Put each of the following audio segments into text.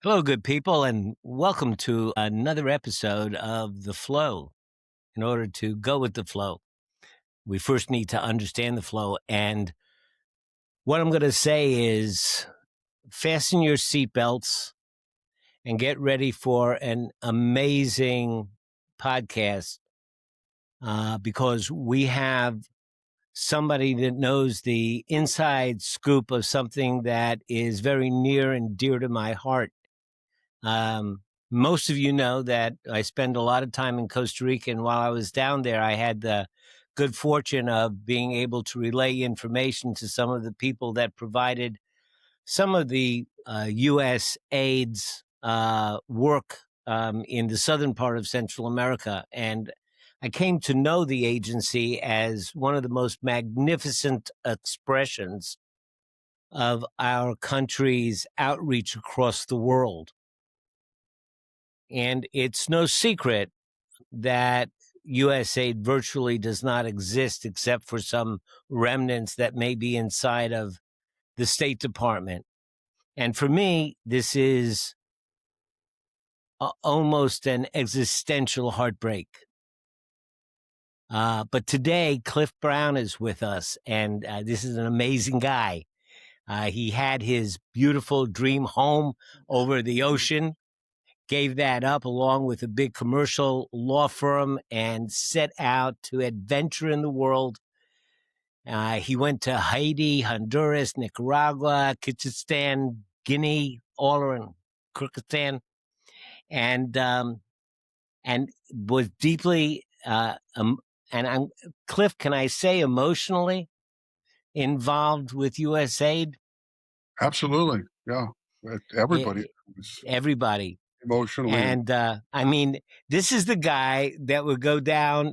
Hello, good people, and welcome to another episode of The Flow. In order to go with the flow, we first need to understand the flow. And what I'm going to say is fasten your seatbelts and get ready for an amazing podcast because we have somebody that knows the inside scoop of something that is very near and dear to my heart. Most of you know that I spend a lot of time in Costa Rica, and while I was down there, I had the good fortune of being able to relay information to some of the people that provided some of the U.S. AIDS work in the southern part of Central America. And I came to know the agency as one of the most magnificent expressions of our country's outreach across the world. And it's no secret that USAID virtually does not exist except for some remnants that may be inside of the State Department. And for me, this is almost an existential heartbreak. But today, Cliff Brown is with us, and this is an amazing guy. He had his beautiful dream home over the ocean, gave that up along with a big commercial law firm, and set out to adventure in the world. He went to Haiti, Honduras, Nicaragua, Kyrgyzstan, Guinea, all around Kyrgyzstan, and was deeply and I'm Cliff. Can I say emotionally involved with USAID? Absolutely. Yeah. Everybody was Everybody. emotionally. And I mean, this is the guy that would go down.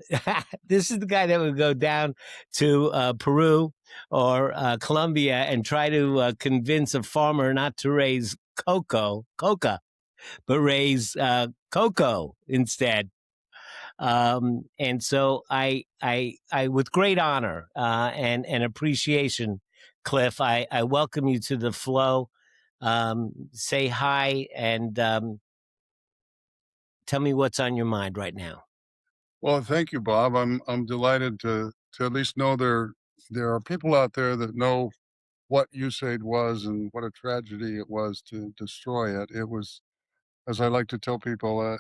This is the guy that would go down to Peru or Colombia and try to convince a farmer not to raise coca, but raise cocoa instead. And so I, with great honor and appreciation, Cliff, I welcome you to the flow. Say hi and tell me what's on your mind right now. Well, thank you, Bob. I'm delighted to at least know there are people out there that know what USAID was and what a tragedy it was to destroy it. It was, as I like to tell people,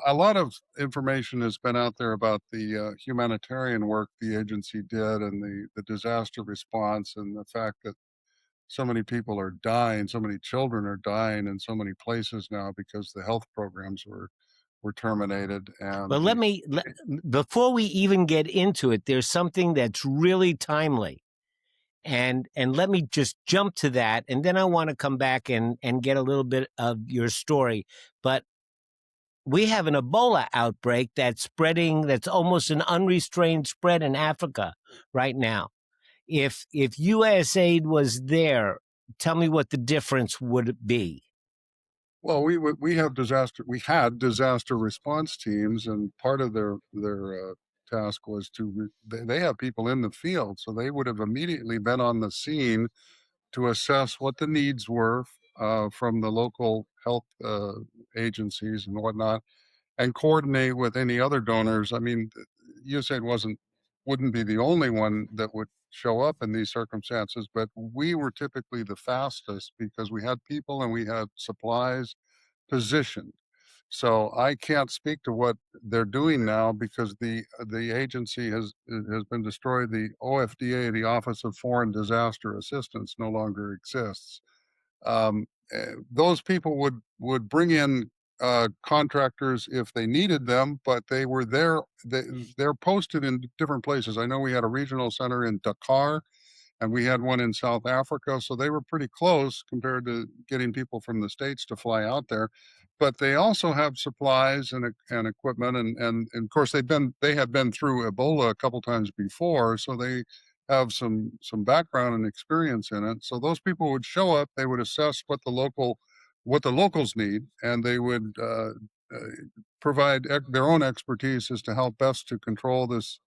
a lot of information has been out there about the humanitarian work the agency did and the disaster response and the fact that so many people are dying, so many children are dying in so many places now because the health programs were terminated. And But before we even get into it, there's something that's really timely. And let me just jump to that, and then I want to come back and get a little bit of your story. But we have an Ebola outbreak that's spreading, that's almost an unrestrained spread in Africa right now. If USAID was there, tell me what the difference would be. well, we had disaster response teams, and part of their task was they have people in the field, so they would have immediately been on the scene to assess what the needs were from the local health agencies and whatnot, and coordinate with any other donors. I mean, USAID wouldn't be the only one that would show up in these circumstances, but we were typically the fastest because we had people and we had supplies positioned. So I can't speak to what they're doing now because the agency has been destroyed. The OFDA, the Office of Foreign Disaster Assistance, no longer exists. Those people would bring in contractors if they needed them, but they were there. They're posted in different places. I know we had a regional center in Dakar, and we had one in South Africa, so they were pretty close compared to getting people from the States to fly out there. But they also have supplies and equipment, and of course they had been through Ebola a couple times before, so they have some background and experience in it. So those people would show up, they would assess what the locals need, and they would provide their own expertise as to how best to control this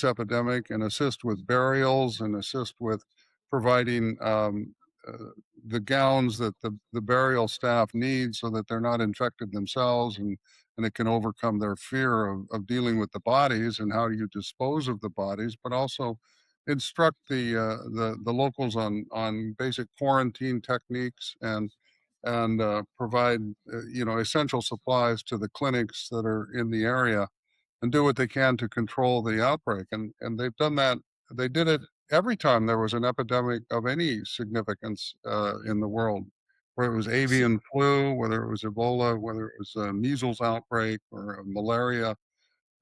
epidemic and assist with burials and assist with providing the gowns that the burial staff needs so that they're not infected themselves, and it can overcome their fear of dealing with the bodies and how do you dispose of the bodies, but also instruct the locals on basic quarantine techniques, and provide essential supplies to the clinics that are in the area, and do what they can to control the outbreak. And they've done that. They did it every time there was an epidemic of any significance in the world, whether it was S- avian flu, whether it was Ebola, whether it was a measles outbreak or a malaria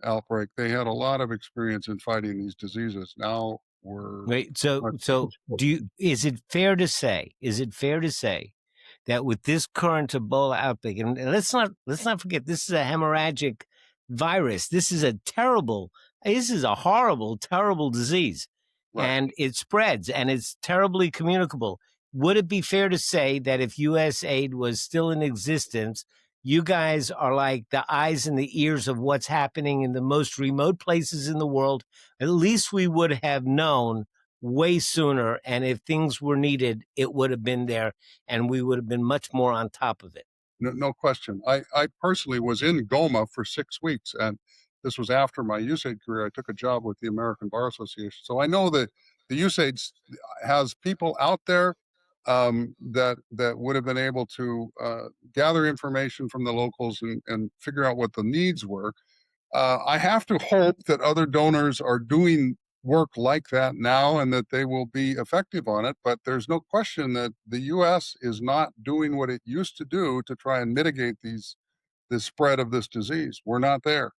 outbreak. They had a lot of experience in fighting these diseases. Now we're Wait, so much is it fair to say? Is it fair to say that with this current Ebola outbreak, and let's not forget, this is a hemorrhagic virus. This is a horrible, terrible disease, right. and it spreads and it's terribly communicable. Would it be fair to say that if USAID was still in existence, you guys are like the eyes and the ears of what's happening in the most remote places in the world? At least we would have known way sooner, and if things were needed, it would have been there and we would have been much more on top of it. No question. I personally was in Goma for 6 weeks, and this was after my USAID career. I took a job with the American Bar Association. So I know that the USAID has people out there that would have been able to gather information from the locals and figure out what the needs were. I have to hope that other donors are doing work like that now and that they will be effective on it. But there's no question that the U.S. is not doing what it used to do to try and mitigate the spread of this disease. We're not there.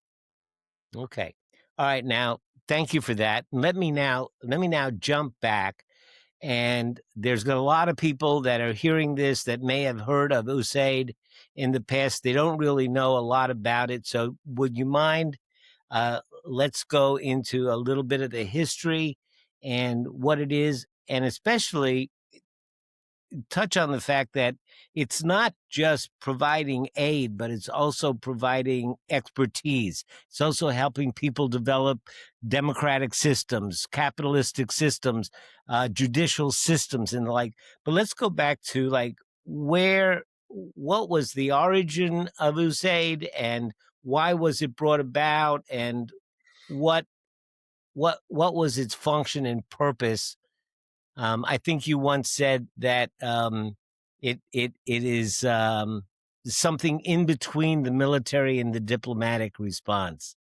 Okay. All right. Now, thank you for that. Let me now jump back. And there's a lot of people that are hearing this that may have heard of USAID in the past. They don't really know a lot about it. So, would you mind? Let's go into a little bit of the history and what it is, and especially touch on the fact that it's not just providing aid, but it's also providing expertise. It's also helping people develop democratic systems, capitalistic systems, judicial systems, and the like. But let's go back to what was the origin of USAID, and why was it brought about, and what what was its function and purpose. I think you once said that it is something in between the military and the diplomatic response.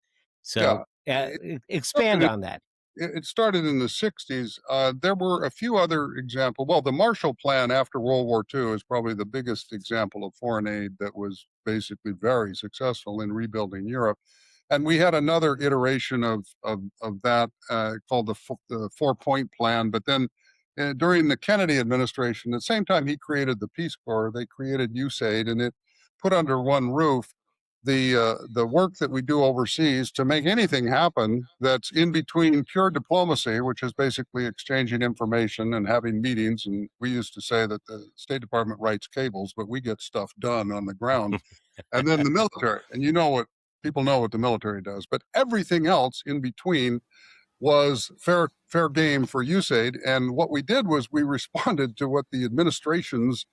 Yeah. So It expand started on that. it started in the 60s. There were a few other examples. Well, the Marshall Plan after World War II is probably the biggest example of foreign aid that was basically very successful in rebuilding Europe. And we had another iteration of that called the 4-point plan. But then during the Kennedy administration, at the same time he created the Peace Corps, they created USAID, and it put under one roof the work that we do overseas to make anything happen that's in between pure diplomacy, which is basically exchanging information and having meetings. And we used to say that the State Department writes cables, but we get stuff done on the ground. And then the military, and people know what the military does, but everything else in between was fair game for USAID. And what we did was we responded to what the administrations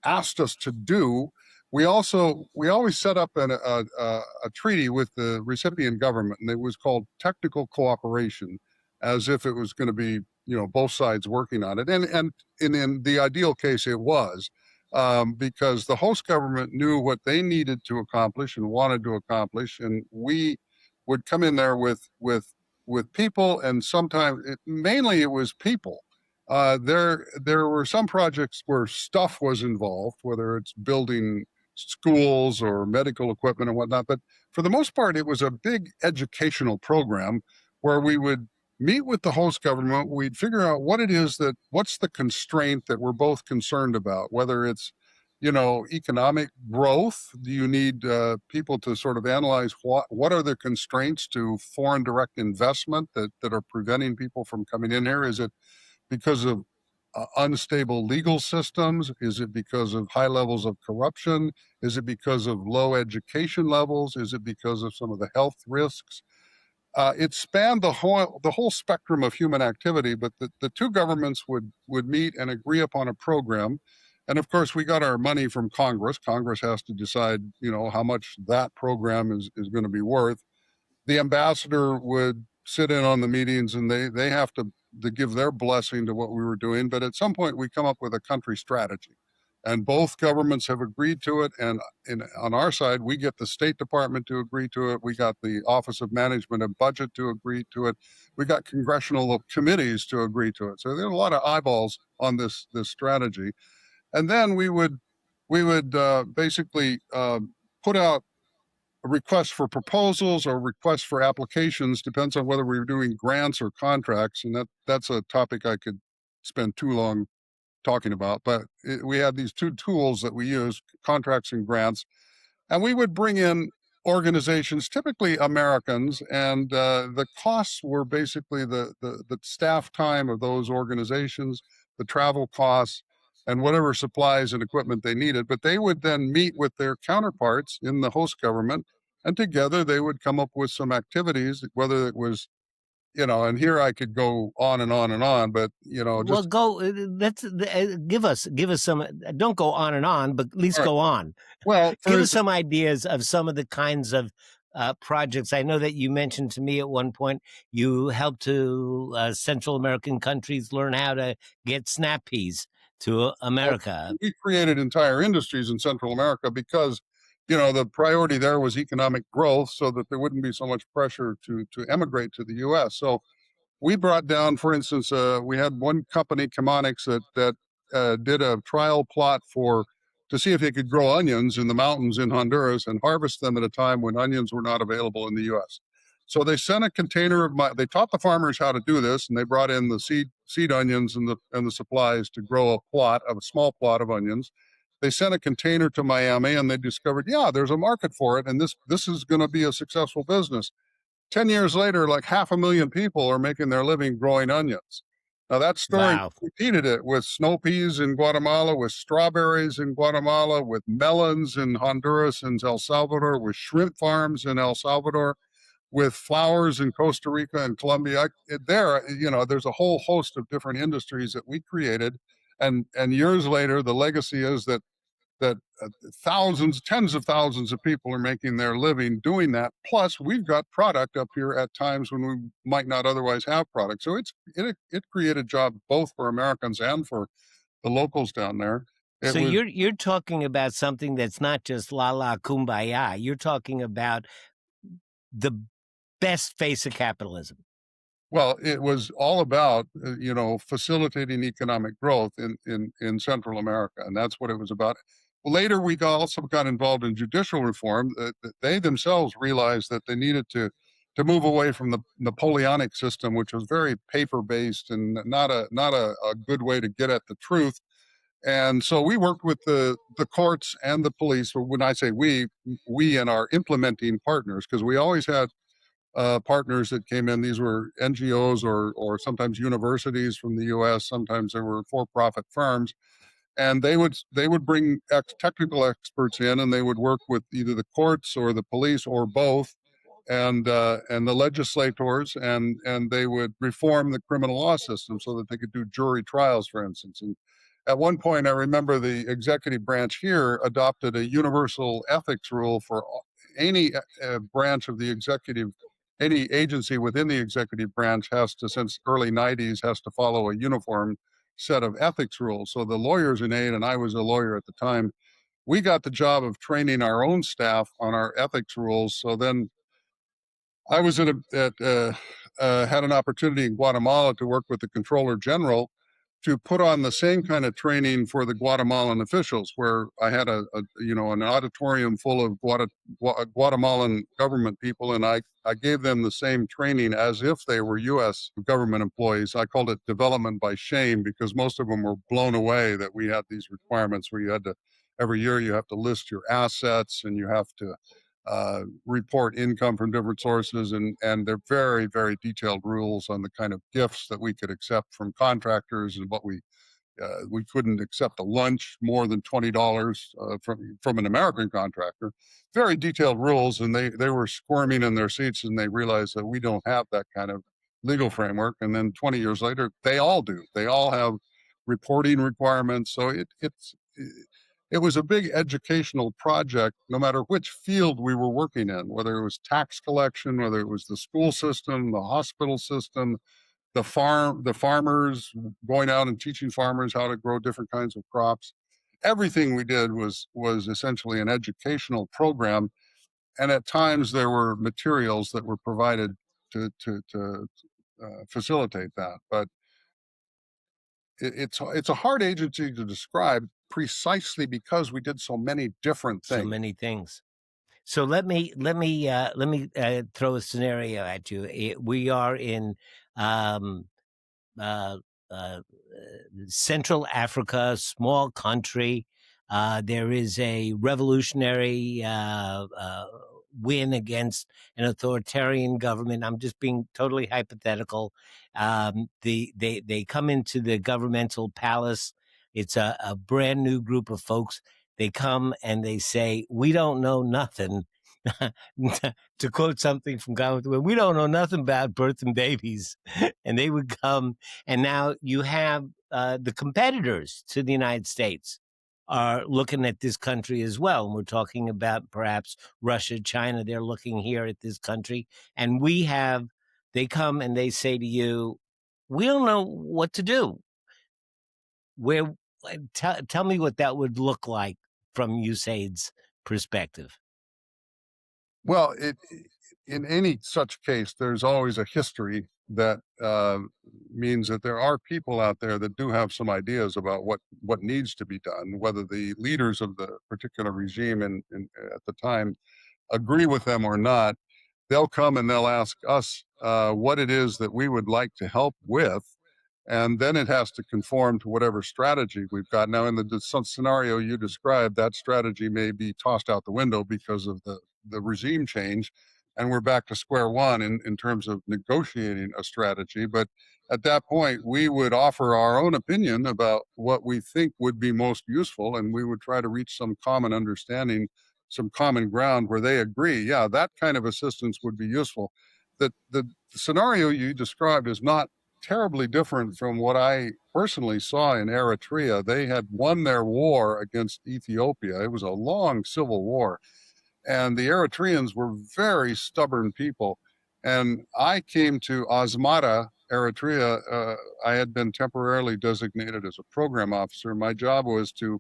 asked us to do. We always set up a treaty with the recipient government, and it was called technical cooperation, as if it was going to be both sides working on it. And in the ideal case, it was, because the host government knew what they needed to accomplish and wanted to accomplish, and we would come in there with people, and sometimes mainly it was people. There were some projects where stuff was involved, whether it's building schools or medical equipment and whatnot. But for the most part, it was a big educational program where we would meet with the host government. We'd figure out what's the constraint that we're both concerned about, whether it's economic growth. Do you need people to sort of analyze what are the constraints to foreign direct investment that are preventing people from coming in here? Is it because of unstable legal systems? Is it because of high levels of corruption? Is it because of low education levels? Is it because of some of the health risks? it spanned the whole spectrum of human activity, but the two governments would meet and agree upon a program. And of course, we got our money from Congress. Congress has to decide, how much that program is going to be worth. The ambassador would sit in on the meetings, and they have to give their blessing to what we were doing. But at some point, we come up with a country strategy, and both governments have agreed to it. And on our side, we get the State Department to agree to it. We got the Office of Management and Budget to agree to it. We got congressional committees to agree to it. So there are a lot of eyeballs on this strategy. And then we would basically put out requests for proposals or requests for applications, depends on whether we're doing grants or contracts, and that's a topic I could spend too long talking about. But we had these two tools that we use, contracts and grants, and we would bring in organizations, typically Americans, and the costs were basically the staff time of those organizations, the travel costs, and whatever supplies and equipment they needed. But they would then meet with their counterparts in the host government, and together they would come up with some activities, whether it was, and here I could go on and on and on, but Well, just go. Let's give us some. Don't go on and on, but at least all right. go on. Well, Give us some ideas of some of the kinds of projects. I know that you mentioned to me at one point you helped to Central American countries learn how to get snap peas to America. we created entire industries in Central America because, the priority there was economic growth, so that there wouldn't be so much pressure to emigrate to the U.S. So we brought down, for instance, we had one company, Chemonics, that did a trial plot to see if they could grow onions in the mountains in Honduras and harvest them at a time when onions were not available in the U.S. So they sent a container they taught the farmers how to do this, and they brought in the seed onions and the supplies to grow a small plot of onions. They sent a container to Miami, and they discovered, yeah, there's a market for it, and this is going to be a successful business. 10 years later, like 500,000 people are making their living growing onions. Now, that story Wow. repeated it with snow peas in Guatemala, with strawberries in Guatemala, with melons in Honduras and El Salvador, with shrimp farms in El Salvador, with flowers in Costa Rica and Colombia. There's a whole host of different industries that we created. And years later, the legacy is that thousands, tens of thousands of people are making their living doing that. Plus, we've got product up here at times when we might not otherwise have product. So it created jobs both for Americans and for the locals down there. So you're talking about something that's not just la la kumbaya. You're talking about the best face of capitalism. Well, it was all about, facilitating economic growth in Central America, and that's what it was about. Later, we also got involved in judicial reform. They themselves realized that they needed to move away from the Napoleonic system, which was very paper based and not a good way to get at the truth. And so we worked with the courts and the police. When I say we and our implementing partners, because we always had partners that came in. These were NGOs or sometimes universities from the U.S. Sometimes there were for-profit firms, and they would bring technical experts in, and they would work with either the courts or the police or both, and the legislators, and they would reform the criminal law system so that they could do jury trials, for instance. And at one point, I remember the executive branch here adopted a universal ethics rule for any branch of the executive. Any agency within the executive branch has to, since early 90s, has to follow a uniform set of ethics rules. So the lawyers in aid, and I was a lawyer at the time, we got the job of training our own staff on our ethics rules. So then I was had an opportunity in Guatemala to work with the Controller General to put on the same kind of training for the Guatemalan officials, where I had an auditorium full of Guatemalan government people, and I gave them the same training as if they were U.S. government employees. I called it development by shame, because most of them were blown away that we had these requirements where you had to, every year you have to list your assets, and you have to report income from different sources, and they're very, very detailed rules on the kind of gifts that we could accept from contractors and what we We couldn't accept a lunch more than $20 from an American contractor. Very detailed rules, and they were squirming in their seats, and they realized that we don't have that kind of legal framework. And then 20 years later, they all do. They all have reporting requirements. So it was a big educational project, no matter which field we were working in, whether it was tax collection, whether it was the school system, the hospital system, the farmers, going out and teaching farmers how to grow different kinds of crops. Everything we did was essentially an educational program, and at times there were materials that were provided to facilitate that. But it's a hard agency to describe precisely because we did so many different things. So many things. So let me throw a scenario at you. We are in uh, Central Africa, small country. There is a revolutionary win against an authoritarian government. I'm just being totally hypothetical. They come into the governmental palace. It's a brand new group of folks. They come and they say, "We don't know nothing." To quote something from Gone with the Wind, we don't know nothing about birthing babies. And they would come, and now you have the competitors to the United States are looking at this country as well. And we're talking about perhaps Russia, China. They're looking here at this country. And they come and they say to you, we don't know what to do. Tell me what that would look like from USAID's perspective. Well, in any such case, there's always a history that means that there are people out there that do have some ideas about what needs to be done, whether the leaders of the particular regime at the time agree with them or not. They'll come and they'll ask us what it is that we would like to help with, and then it has to conform to whatever strategy we've got. Now, in the scenario you described, that strategy may be tossed out the window because of the regime change, and we're back to square one in terms of negotiating a strategy. But at that point, we would offer our own opinion about what we think would be most useful, and we would try to reach some common understanding, some common ground where they agree, yeah, that kind of assistance would be useful. The scenario you described is not terribly different from what I personally saw in Eritrea. They had won their war against Ethiopia. It was a long civil war, and the Eritreans were very stubborn people. And I came to Asmara, Eritrea. I had been temporarily designated as a program officer. My job was to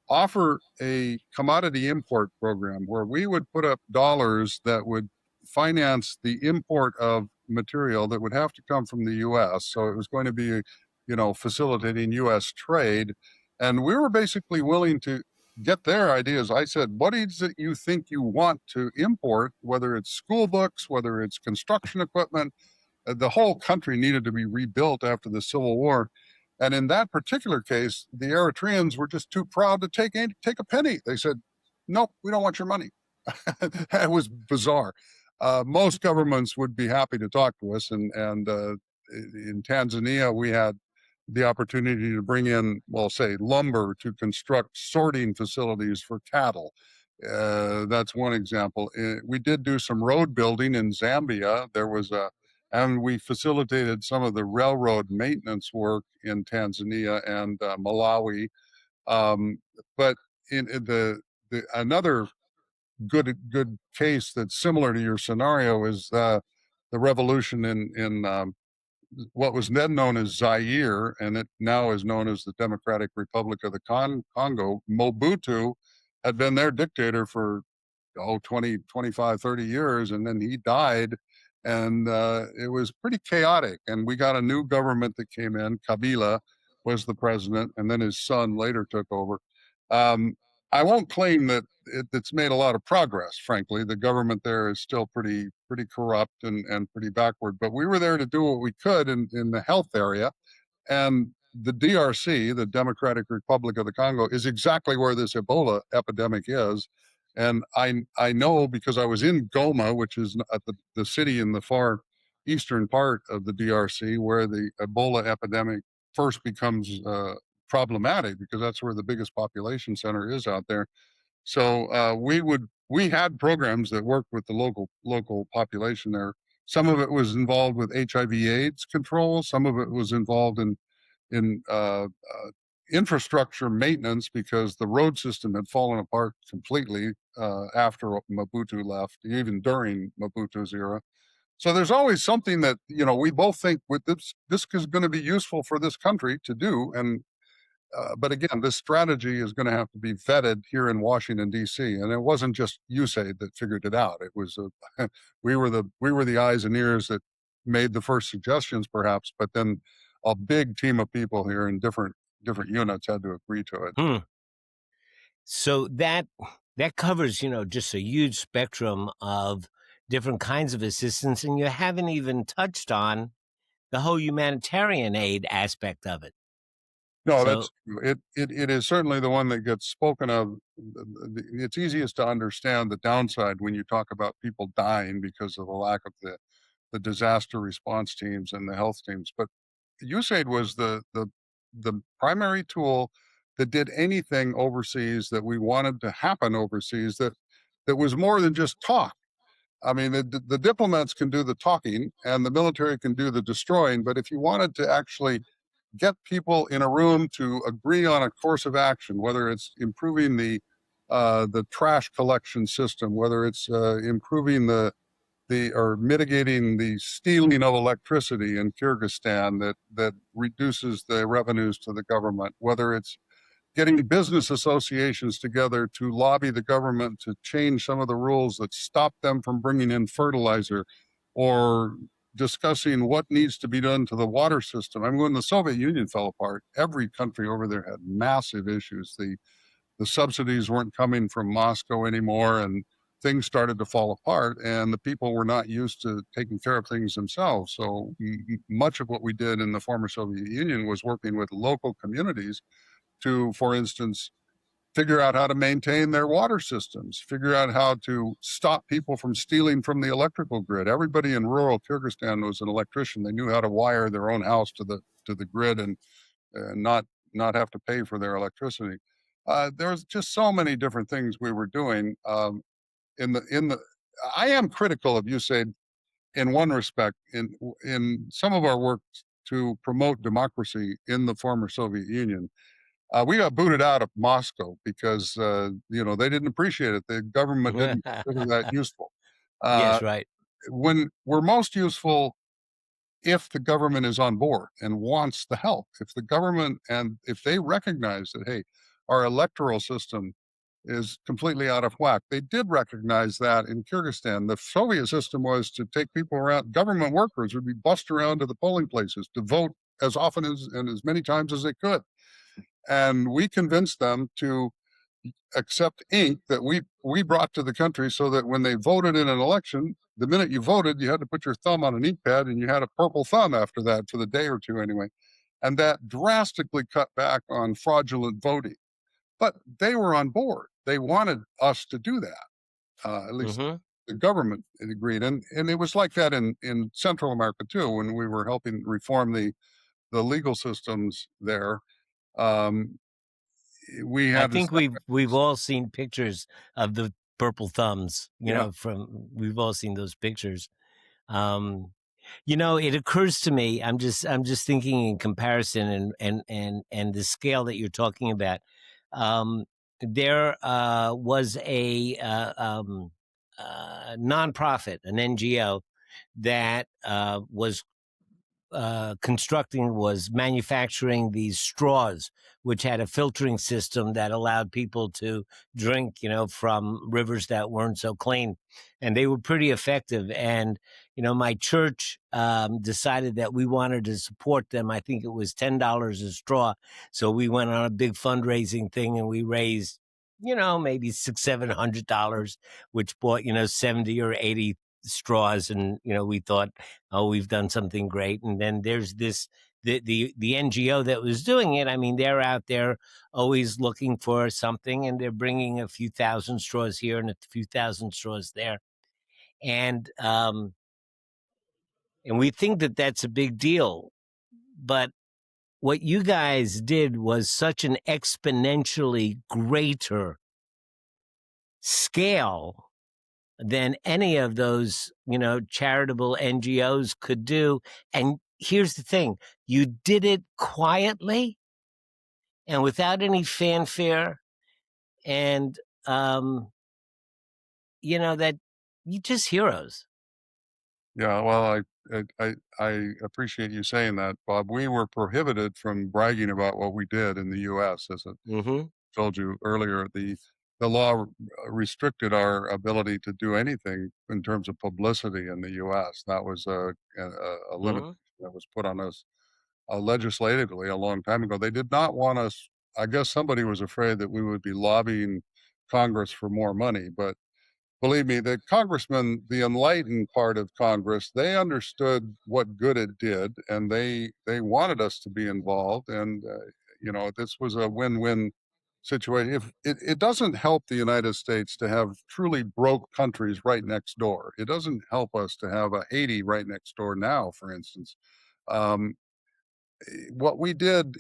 offer a commodity import program where we would put up dollars that would finance the import of material that would have to come from the US. So it was going to be, facilitating US trade. And we were basically willing to get their ideas. I said, what is it you think you want to import, whether it's school books, whether it's construction equipment? The whole country needed to be rebuilt after the Civil War. And in that particular case, the Eritreans were just too proud to take a penny. They said, nope, we don't want your money. It was bizarre. Most governments would be happy to talk to us. And in Tanzania, we had the opportunity to bring in, say, lumber to construct sorting facilities for cattle. That's one example. We did do some road building in Zambia. And we facilitated some of the railroad maintenance work in Tanzania and Malawi. But in another good case that's similar to your scenario is the revolution in what was then known as Zaire, and it now is known as the Democratic Republic of the Congo. Mobutu had been their dictator for 20, 25, 30 years, and then he died, and it was pretty chaotic. And we got a new government that came in. Kabila was the president, and then his son later took over. I won't claim that it's made a lot of progress. Frankly, the government there is still pretty corrupt and pretty backward. But we were there to do what we could in the health area, and the DRC, the Democratic Republic of the Congo, is exactly where this Ebola epidemic is. And I know because I was in Goma, which is at the city in the far eastern part of the DRC, where the Ebola epidemic first becomes problematic because that's where the biggest population center is out there. So we had programs that worked with the local population there. Some of it was involved with HIV/AIDS control. Some of it was involved in infrastructure maintenance because the road system had fallen apart completely after Mobutu left, even during Mobutu's era. So there's always something that we both think with this is going to be useful for this country to do, and but again, this strategy is going to have to be vetted here in Washington D.C. And it wasn't just USAID that figured it out. It was we were the eyes and ears that made the first suggestions, perhaps, but then a big team of people here in different units had to agree to it. Hmm. So that covers, just a huge spectrum of different kinds of assistance, and you haven't even touched on the whole humanitarian aid aspect of it. No, So, that's it is certainly the one that gets spoken of. It's easiest to understand the downside when you talk about people dying because of the lack of the disaster response teams and the health teams. But USAID was the primary tool that did anything overseas that we wanted to happen overseas that was more than just talk. I mean, the diplomats can do the talking and the military can do the destroying, but if you wanted to actually get people in a room to agree on a course of action, whether it's improving the trash collection system, whether it's improving or mitigating the stealing of electricity in Kyrgyzstan that reduces the revenues to the government, whether it's getting business associations together to lobby the government to change some of the rules that stop them from bringing in fertilizer, or discussing what needs to be done to the water system. I mean, when the Soviet Union fell apart, every country over there had massive issues. The subsidies weren't coming from Moscow anymore, and things started to fall apart, and the people were not used to taking care of things themselves. So much of what we did in the former Soviet Union was working with local communities to, for instance, figure out how to maintain their water systems, figure out how to stop people from stealing from the electrical grid. Everybody in rural Kyrgyzstan was an electrician. They knew how to wire their own house to the grid and not have to pay for their electricity. There was just so many different things we were doing. In the I am critical of USAID in one respect. In some of our work to promote democracy in the former Soviet Union, we got booted out of Moscow because they didn't appreciate it. The government didn't consider that useful. Uh, yes, right. when we're most useful if the government is on board and wants the help. If the government and if they recognize that, hey, our electoral system is completely out of whack. They did recognize that in Kyrgyzstan. The Soviet system was to take people around, government workers would be bussed around to the polling places to vote as often as and as many times as they could. And we convinced them to accept ink that we brought to the country so that when they voted in an election, the minute you voted, you had to put your thumb on an ink pad and you had a purple thumb after that for the day or two anyway. And that drastically cut back on fraudulent voting. But they were on board. They wanted us to do that. At least Hmm. the government agreed. And it was like that in Central America too, when we were helping reform the legal systems there. Um, we I had to think step we've all seen pictures of the purple thumbs. yeah. We've all seen those pictures. Um, it occurs to me. I'm just thinking in comparison and the scale that you're talking about. There was a nonprofit, an NGO that was manufacturing these straws, which had a filtering system that allowed people to drink, from rivers that weren't so clean. And they were pretty effective. And, my church decided that we wanted to support them. I think it was $10 a straw. So we went on a big fundraising thing and we raised, maybe $600-700, which bought, 70 or 80 straws. And, we thought, oh, we've done something great. And then there's the NGO that was doing it. I mean, they're out there always looking for something, and they're bringing a few thousand straws here and a few thousand straws there, and we think that that's a big deal, but what you guys did was such an exponentially greater scale than any of those, charitable NGOs could do. And here's the thing, you did it quietly and without any fanfare. And, that you just heroes. Yeah, well, I appreciate you saying that, Bob. We were prohibited from bragging about what we did in the U.S. As I Mm-hmm. told you earlier, the law restricted our ability to do anything in terms of publicity in the U.S. That was a limit Mm-hmm. that was put on us legislatively a long time ago. They did not want us. I guess somebody was afraid that we would be lobbying Congress for more money, but believe me, the congressmen, the enlightened part of Congress, they understood what good it did, and they wanted us to be involved. And this was a win-win situation. If it doesn't help the United States to have truly broke countries right next door, it doesn't help us to have a Haiti right next door now, for instance. Um, what we did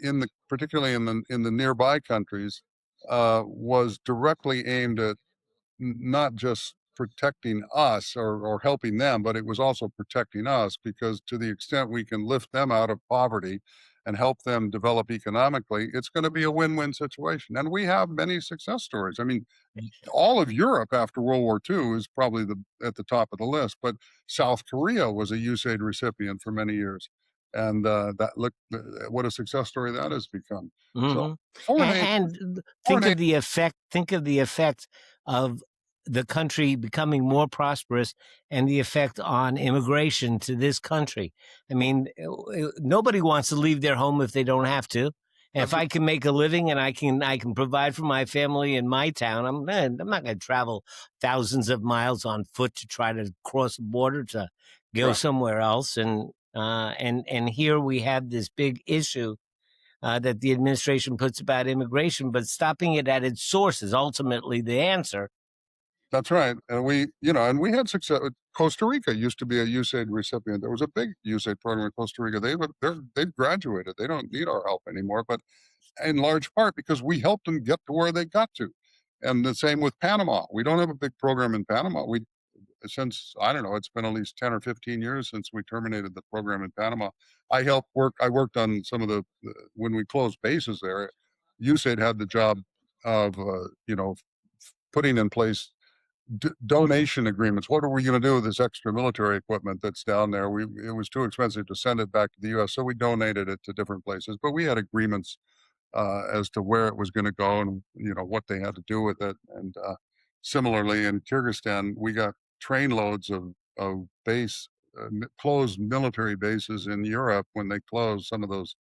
particularly in the nearby countries was directly aimed at not just protecting us or helping them, but it was also protecting us, because to the extent we can lift them out of poverty and help them develop economically, it's going to be a win-win situation. And we have many success stories. I mean, all of Europe after World War II is probably at the top of the list, but South Korea was a USAID recipient for many years. And what a success story that has become. So Mm-hmm. foreign aid, And foreign think aid, of the effect. Think of the effect of the country becoming more prosperous and the effect on immigration to this country. I mean, nobody wants to leave their home if they don't have to. And if that's I can make a living and I can provide for my family in my town, I'm not going to travel thousands of miles on foot to try to cross the border to go right. somewhere else. And here we have this big issue that the administration puts about immigration, but stopping it at its source is ultimately the answer. That's right. And we had success. Costa Rica used to be a USAID recipient. There was a big USAID program in Costa Rica. They've graduated. They don't need our help anymore, but in large part because we helped them get to where they got to. And the same with Panama. We don't have a big program in Panama. Since, I don't know, it's been at least 10 or 15 years since we terminated the program in Panama. I worked on some of when we closed bases there, USAID had the job of, putting in place donation agreements. What are we going to do with this extra military equipment that's down there? It was too expensive to send it back to the U.S., so we donated it to different places. But we had agreements as to where it was going to go and what they had to do with it. And similarly, in Kyrgyzstan, we got trainloads of closed military bases in Europe when they closed some of those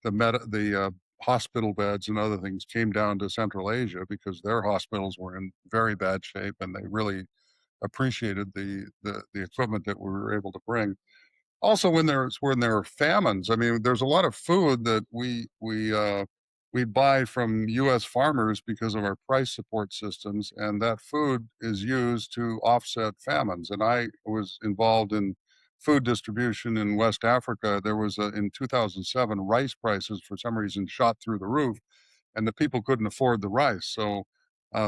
the hospital beds and other things came down to Central Asia because their hospitals were in very bad shape, and they really appreciated the equipment that we were able to bring. Also, when there are famines, I mean, there's a lot of food that we buy from U.S. farmers because of our price support systems, and that food is used to offset famines. And I was involved in food distribution in West Africa. There was in 2007, rice prices for some reason shot through the roof, and the people couldn't afford the rice. So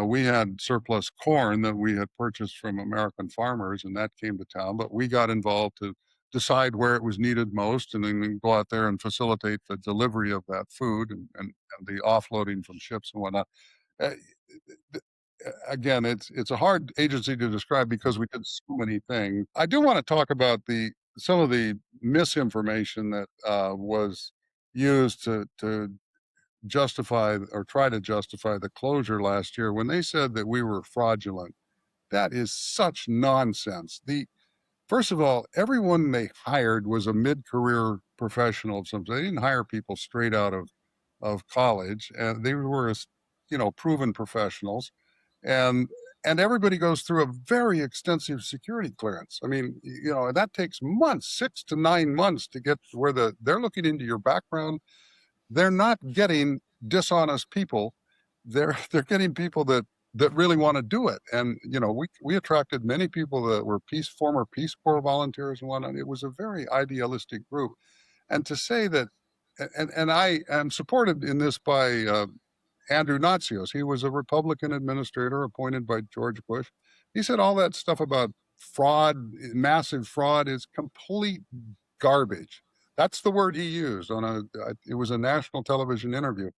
we had surplus corn that we had purchased from American farmers, and that came to town. But we got involved to decide where it was needed most, and then go out there and facilitate the delivery of that food and the offloading from ships and whatnot. Uh, Again, it's a hard agency to describe because we did so many things. I do want to talk about some of the misinformation that was used to justify or try to justify the closure last year when they said that we were fraudulent. That is such nonsense. First of all, everyone they hired was a mid-career professional of some sort. They didn't hire people straight out of college, and they were, proven professionals, and and everybody goes through a very extensive security clearance. I mean, that takes months, 6 to 9 months to get to where they're looking into your background. They're not getting dishonest people. They're getting people that really want to do it. And we attracted many people that were former Peace Corps volunteers and whatnot. It was a very idealistic group. And to say that and I am supported in this by Andrew Natsios. He was a Republican administrator appointed by George Bush. He said all that stuff about fraud, massive fraud, is complete garbage. That's the word he used on it was a national television interview.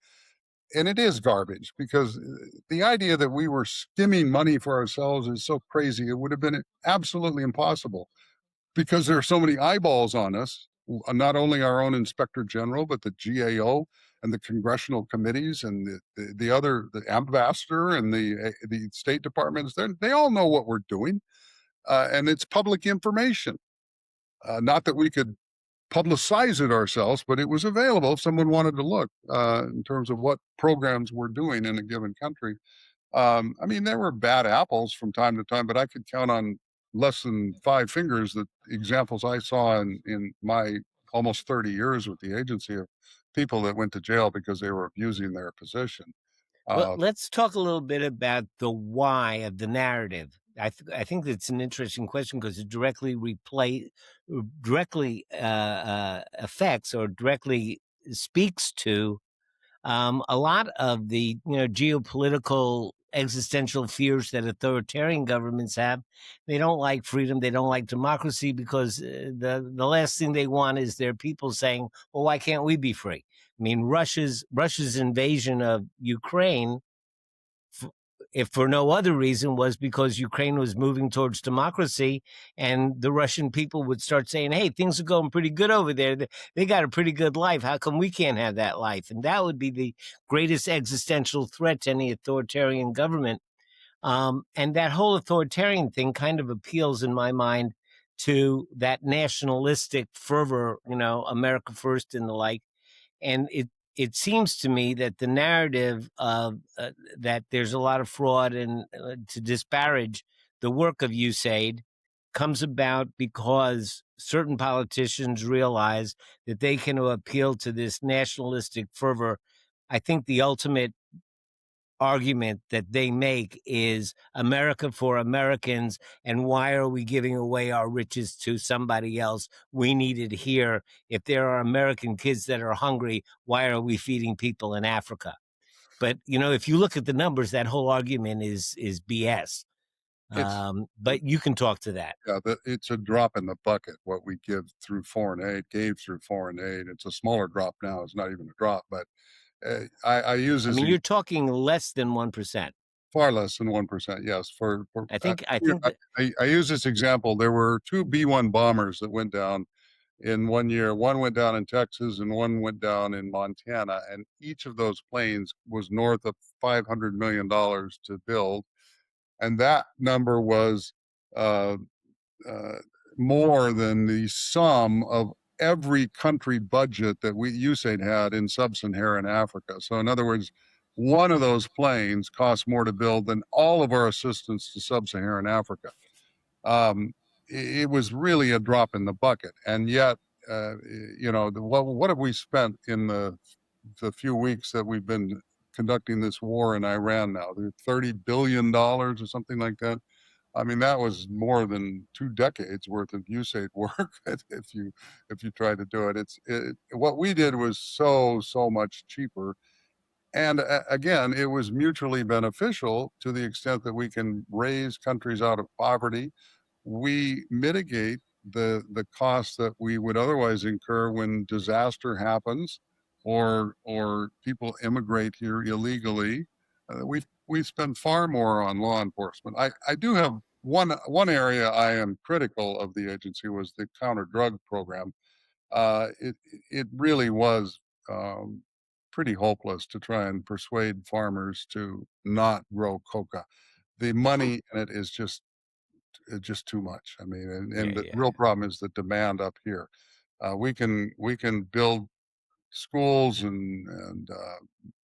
And it is garbage, because the idea that we were skimming money for ourselves is so crazy. It would have been absolutely impossible, because there are so many eyeballs on us, not only our own inspector general, but the GAO and the congressional committees and the ambassador and the State Departments. They all know what we're doing, and it's public information. Not that we could publicize it ourselves, but it was available if someone wanted to look in terms of what programs we're doing in a given country. I mean, there were bad apples from time to time, but I could count on less than 5 fingers the examples I saw in my almost 30 years with the agency of people that went to jail because they were abusing their position. Well, Uh, let's talk a little bit about the why of the narrative. I think that's an interesting question, because it directly affects, or directly speaks to, a lot of the geopolitical existential fears that authoritarian governments have. They don't like freedom. They don't like democracy, because the last thing they want is their people saying, "Well, why can't we be free?" I mean, Russia's invasion of Ukraine, if for no other reason, was because Ukraine was moving towards democracy, and the Russian people would start saying, "Hey, things are going pretty good over there. They got a pretty good life. How come we can't have that life?" And that would be the greatest existential threat to any authoritarian government. And that whole authoritarian thing kind of appeals, in my mind, to that nationalistic fervor, America first and the like. And it seems to me that the narrative of that there's a lot of fraud, and to disparage the work of USAID, comes about because certain politicians realize that they can appeal to this nationalistic fervor. I think the ultimate argument that they make is America for Americans, and why are we giving away our riches to somebody else? We need it here. If there are American kids that are hungry, why are we feeding people in Africa? But if you look at the numbers, that whole argument is BS. it's But you can talk to that. Yeah, it's a drop in the bucket what we gave through foreign aid. It's a smaller drop now. It's not even a drop, but I use I this mean, you're talking less than 1%. far less than 1%. Yes, I think that. I use this example. There were two B-1 bombers that went down in one year. One went down in Texas and one went down in Montana, and each of those planes was north of $500 million to build, and that number was uh, uh, more than the sum of every country budget that USAID had in sub-Saharan Africa. So in other words, one of those planes cost more to build than all of our assistance to sub-Saharan Africa. Um, it was really a drop in the bucket. And yet, what have we spent in the few weeks that we've been conducting this war in Iran now? $30 billion or something like that. I mean, that was more than 2 decades worth of USAID work if you try to do it. What we did was so much cheaper, and again, it was mutually beneficial to the extent that we can raise countries out of poverty. We mitigate the costs that we would otherwise incur when disaster happens, or people immigrate here illegally. We spend far more on law enforcement. I do have one area I am critical of the agency was the counter drug program. It really was pretty hopeless to try and persuade farmers to not grow coca. The money in it is just too much. I mean, Yeah, and the yeah. real problem is the demand up here. We can build schools and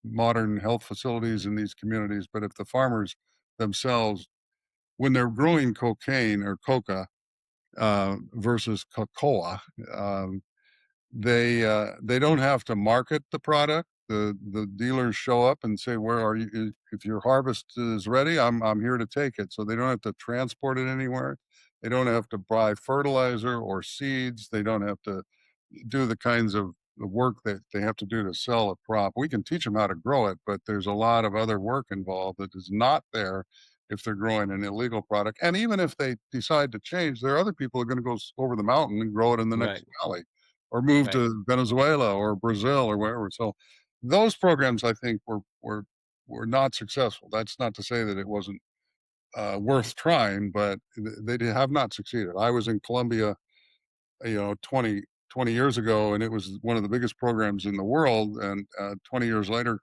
modern health facilities in these communities, but if the farmers themselves, when they're growing cocaine or coca versus cocoa, um, they don't have to market the product. The dealers show up and say, "Where are you? If your harvest is ready, I'm here to take it." So they don't have to transport it anywhere. They don't have to buy fertilizer or seeds. They don't have to do the kinds of the work that they have to do to sell a crop. We can teach them how to grow it, but there's a lot of other work involved that is not there if they're growing an illegal product. And even if they decide to change, there are other people who are going to go over the mountain and grow it in the next Right. valley, or move Right. to Venezuela or Brazil or wherever. So those programs, I think, were not successful. That's not to say that it wasn't worth trying, but they have not succeeded. I was in Colombia, 20 years ago, and it was one of the biggest programs in the world. And 20 years later,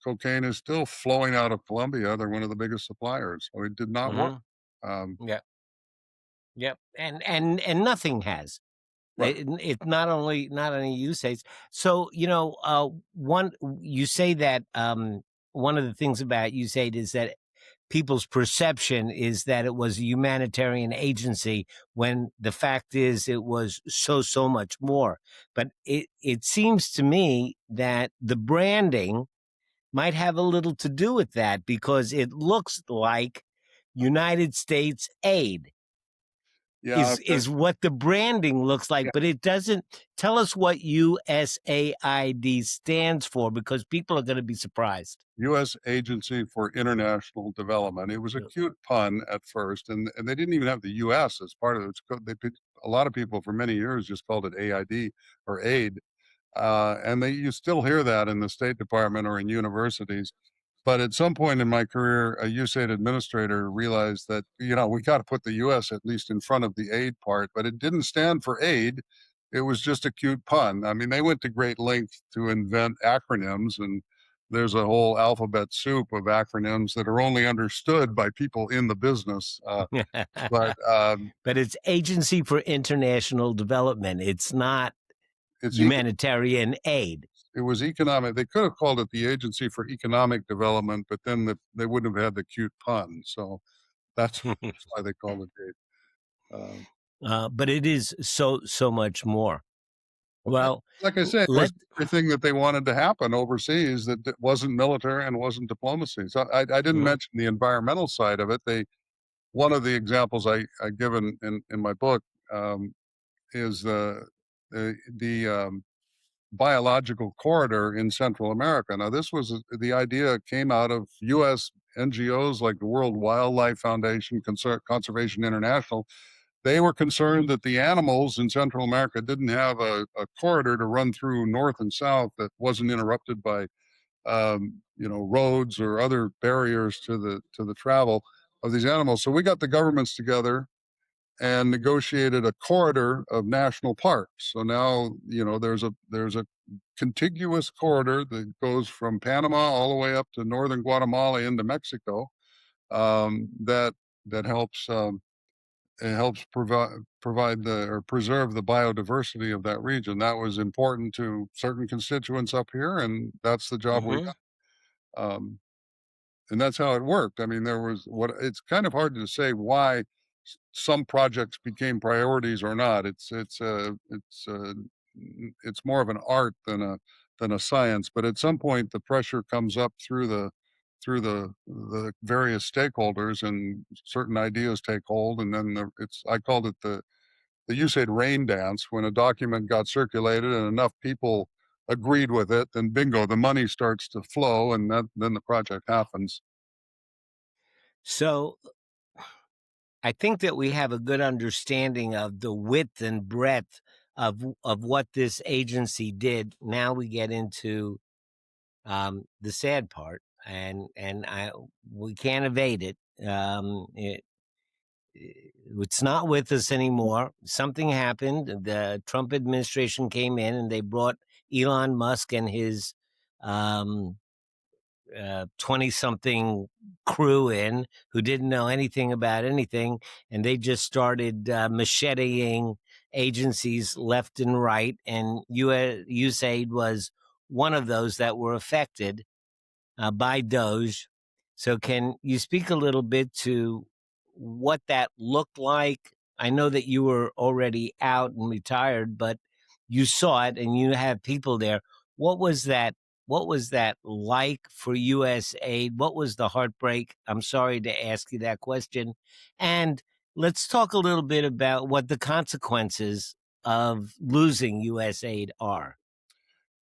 cocaine is still flowing out of Colombia. They're one of the biggest suppliers. So it did not work. Mm-hmm. Um, Yeah. Yep. And nothing has. right. It's not only USAID. So one you say that one of the things about USAID is that people's perception is that it was a humanitarian agency when the fact is it was so much more. But it seems to me that the branding might have a little to do with that because it looks like United States aid Yeah. is what the branding looks like, Yeah. but it doesn't tell us what USAID stands for because people are going to be surprised. U.S. Agency for International Development. It was a Yeah. cute pun at first, and they didn't even have the U.S. as part of it. A lot of people for many years just called it AID or aid. And you still hear that in the State Department or in universities. But at some point in my career, a USAID administrator realized that, we got to put the US at least in front of the aid part, but it didn't stand for aid. It was just a cute pun. I mean, they went to great lengths to invent acronyms, and there's a whole alphabet soup of acronyms that are only understood by people in the business. But But it's Agency for International Development. It's not it's humanitarian aid. it was economic. They could have called it the Agency for Economic Development, but then they wouldn't have had the cute pun. So that's why they called it aid. Um, But it is so much more. Well, like I said, it let was everything that they wanted to happen overseas that wasn't military and wasn't diplomacy. So I didn't mhm. mention the environmental side of it. One of the examples I give in my book is the biological corridor in Central America. Now, the idea came out of U.S. NGOs like the World Wildlife Foundation, Conservation International. They were concerned that the animals in Central America didn't have a corridor to run through north and south that wasn't interrupted by, roads or other barriers to the travel of these animals. So we got the governments together and negotiated a corridor of national parks. So now, there's a contiguous corridor that goes from Panama all the way up to northern Guatemala into Mexico. That helps it helps provide or preserve the biodiversity of that region. That was important to certain constituents up here, and that's the job we Mhm. got. And that's how it worked. I mean, it's kind of hard to say why some projects became priorities or not. It's more of an art than a science. But at some point, the pressure comes up through the various stakeholders, and certain ideas take hold. And then I called it the USAID rain dance. When a document got circulated and enough people agreed with it, then bingo, the money starts to flow, and then the project happens. So I think that we have a good understanding of the width and breadth of what this agency did. Now we get into the sad part, and we can't evade it. It's not with us anymore. Something happened. The Trump administration came in, and they brought Elon Musk and his 20-something crew in who didn't know anything about anything, and they just started macheteing agencies left and right, and USAID was one of those that were affected by Doge. So, can you speak a little bit to what that looked like? I know that you were already out and retired, but you saw it and you have people there. What was that? What was that like for USAID? What was the heartbreak? I'm sorry to ask you that question. And let's talk a little bit about what the consequences of losing USAID are.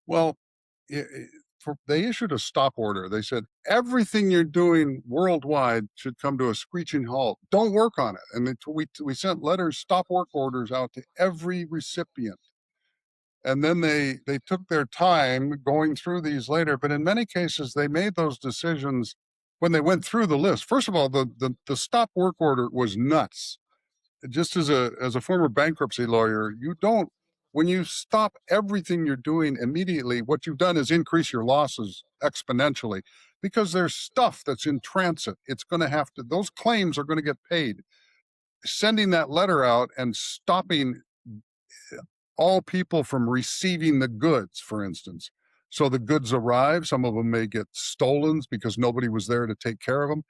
Well, they issued a stop order. They said everything you're doing worldwide should come to a screeching halt. Don't work on it. And we sent letters, stop work orders out to every recipient. And then they took their time going through these later. But in many cases, they made those decisions when they went through the list. First of all, the stop work order was nuts. Just as a former bankruptcy lawyer, you don't, when you stop everything you're doing immediately, what you've done is increase your losses exponentially because there's stuff that's in transit. It's going to have to, those claims are going to get paid. Sending that letter out and stopping all people from receiving the goods, for instance. So the goods arrive, some of them may get stolen because nobody was there to take care of them.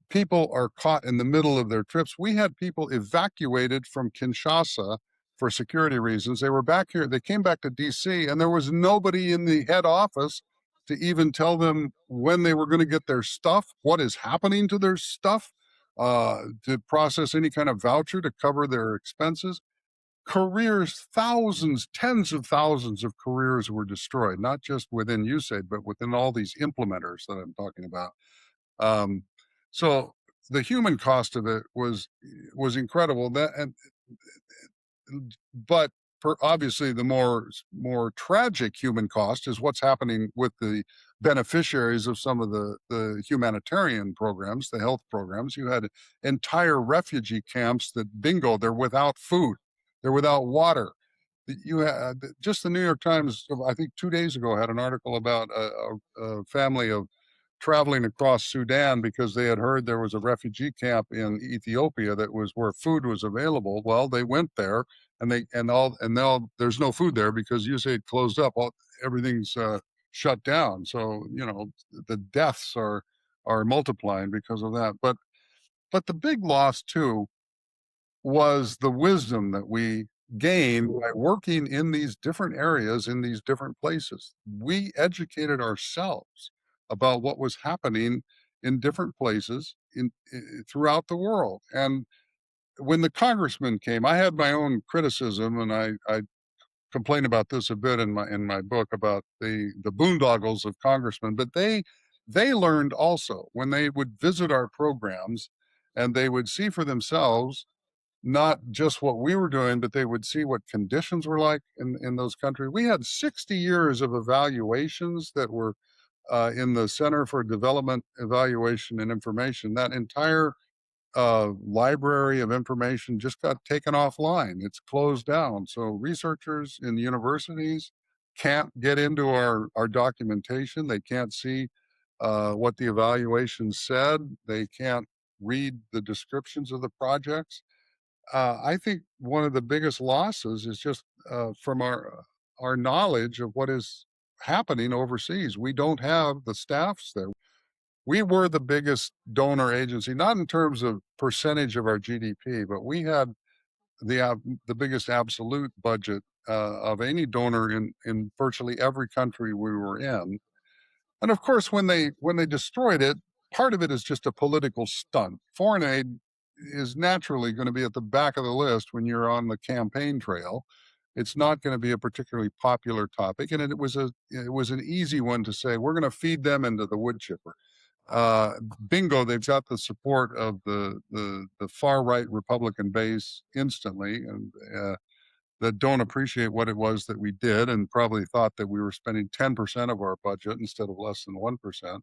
People are caught in the middle of their trips. We had people evacuated from Kinshasa for security reasons. They were back here. They came back to DC, and there was nobody in the head office to even tell them when they were going to get their stuff, what is happening to their stuff, to process any kind of voucher to cover their expenses. Careers, thousands, tens of thousands of careers were destroyed, not just within USAID, but within all these implementers that I'm talking about. Um, so the human cost of it was incredible. But obviously the more tragic human cost is what's happening with the beneficiaries of some of the humanitarian programs, the health programs. You had entire refugee camps that bingo, they're without food, they're without water. You had just the New York Times, I think 2 days ago, had an article about a family of traveling across Sudan because they had heard there was a refugee camp in Ethiopia that was where food was available. Well, they went there and now there's no food there because USAID closed up. Everything's shut down. So the deaths are multiplying because of that. But the big loss too was the wisdom that we gained by working in these different areas, in these different places. We educated ourselves about what was happening in different places throughout the world. And when the congressman came, I had my own criticism, and I complain about this a bit in my book about the boondoggles of congressmen. But they learned also when they would visit our programs, and they would see for themselves not just what we were doing, but they would see what conditions were like in those countries. We had 60 years of evaluations that were in the Center for Development Evaluation and Information. That entire library of information just got taken offline. It's closed down. So researchers in universities can't get into our documentation. They can't see what the evaluation said. They can't read the descriptions of the projects. I think one of the biggest losses is just from our knowledge of what is happening overseas. We don't have the staffs there. We were the biggest donor agency, not in terms of percentage of our GDP, but we had the biggest absolute budget of any donor in virtually every country we were in. And of course, when they destroyed it, part of it is just a political stunt. Foreign aid is naturally going to be at the back of the list when you're on the campaign trail. It's not going to be a particularly popular topic, and it was an easy one to say we're going to feed them into the wood chipper. Bingo, they've got the support of the far right Republican base instantly, and that don't appreciate what it was that we did, and probably thought that we were spending 10% of our budget instead of less than 1%.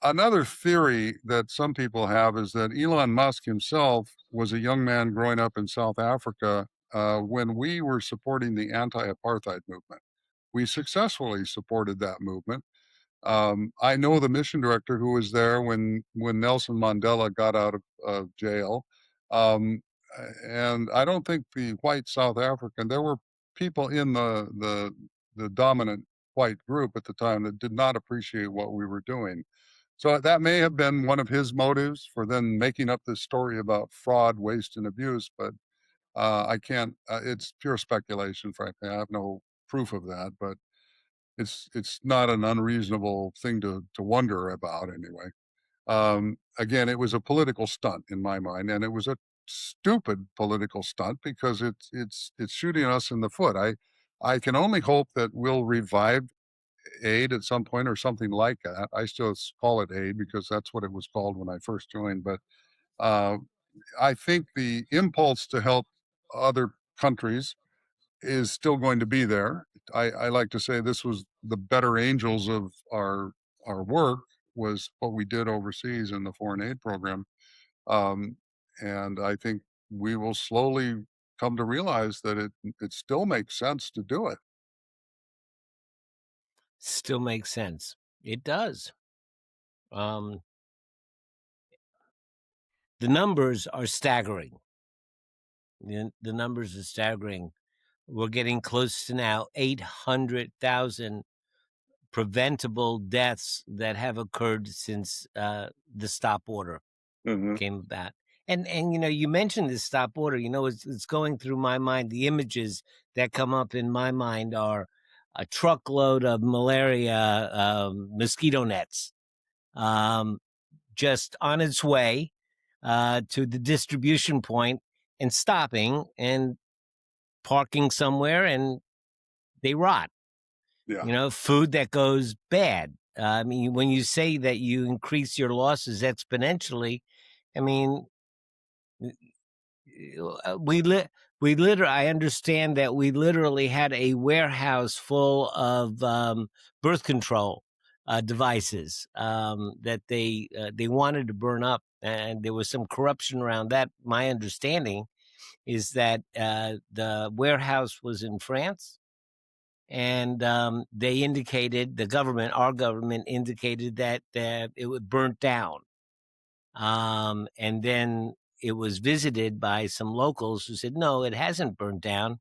Another theory that some people have is that Elon Musk himself was a young man growing up in South Africa when we were supporting the anti-apartheid movement. We successfully supported that movement. I know the mission director who was there when Nelson Mandela got out of jail. Um, and I don't think the white South African, there were people in the dominant white group at the time that did not appreciate what we were doing. So that may have been one of his motives for then making up this story about fraud, waste, and abuse. But I can't. It's pure speculation, frankly. I have no proof of that, but it's not an unreasonable thing to wonder about anyway. Again, it was a political stunt in my mind, and it was a stupid political stunt because it's shooting us in the foot. I can only hope that we'll revive aid at some point or something like that. I still call it aid because that's what it was called when I first joined. But uh, I think the impulse to help other countries is still going to be there. I like to say this was the better angels of our work was what we did overseas in the foreign aid program. Um, and I think we will slowly come to realize that it still makes sense to do it. Still makes sense. It does. Um, the numbers are staggering. The numbers are staggering. We're getting close to now 800,000 preventable deaths that have occurred since the stop order Hmm. came about. And you mentioned this stop order. It's going through my mind. The images that come up in my mind are a truckload of malaria mosquito nets, just on its way to the distribution point and stopping and parking somewhere, and they rot. Yeah. Food that goes bad. I mean, when you say that you increase your losses exponentially, I mean, we literally. I understand that we literally had a warehouse full of birth control devices that they wanted to burn up, and there was some corruption around that. My understanding is that the warehouse was in France, and they indicated our government indicated that it was burnt down, and then it was visited by some locals who said no, it hasn't burnt down.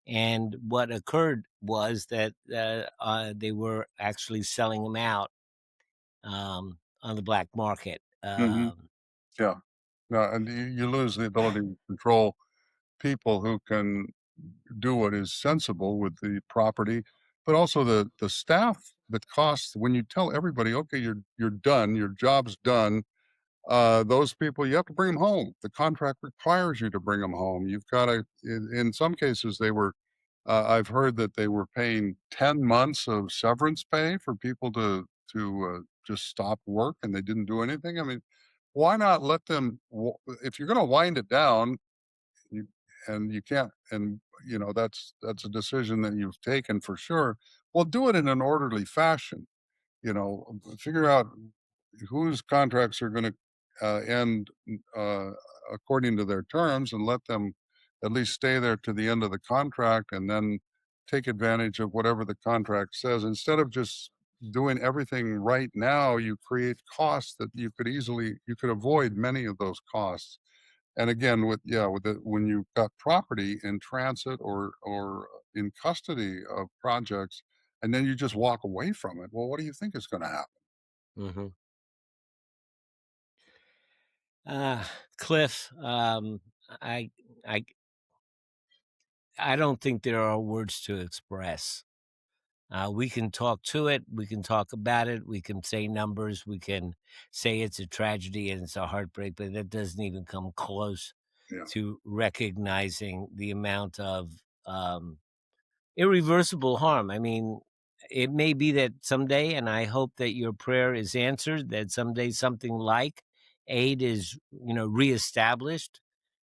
And what occurred was that they were actually selling them out on the black market. Hmm. Yeah. No, and you lose the ability to control people who can do what is sensible with the property, but also the staff that costs when you tell everybody, okay, you're done, your job's done. Those people, you have to bring them home. The contract requires you to bring them home. You've got to. In some cases, they were. I've heard that they were paying 10 months of severance pay for people to just stop work, and they didn't do anything. I mean, why not let them? If you're going to wind it down, you and you can't, and that's a decision that you've taken for sure. Well, do it in an orderly fashion. Figure out whose contracts are going to end uh, according to their terms, and let them at least stay there to the end of the contract, and then take advantage of whatever the contract says. Instead of just doing everything right now, you create costs that you could avoid many of those costs. And again, when you've got property in transit or in custody of projects, and then you just walk away from it, well, what do you think is going to happen? Hmm. Cliff, I, I, I don't think there are words to express. We can talk to it. We can talk about it. We can say numbers. We can say it's a tragedy and it's a heartbreak, but that doesn't even come close Yeah. to recognizing the amount of um, irreversible harm. I mean, it may be that someday, and I hope that your prayer is answered, that someday something like aid is, reestablished.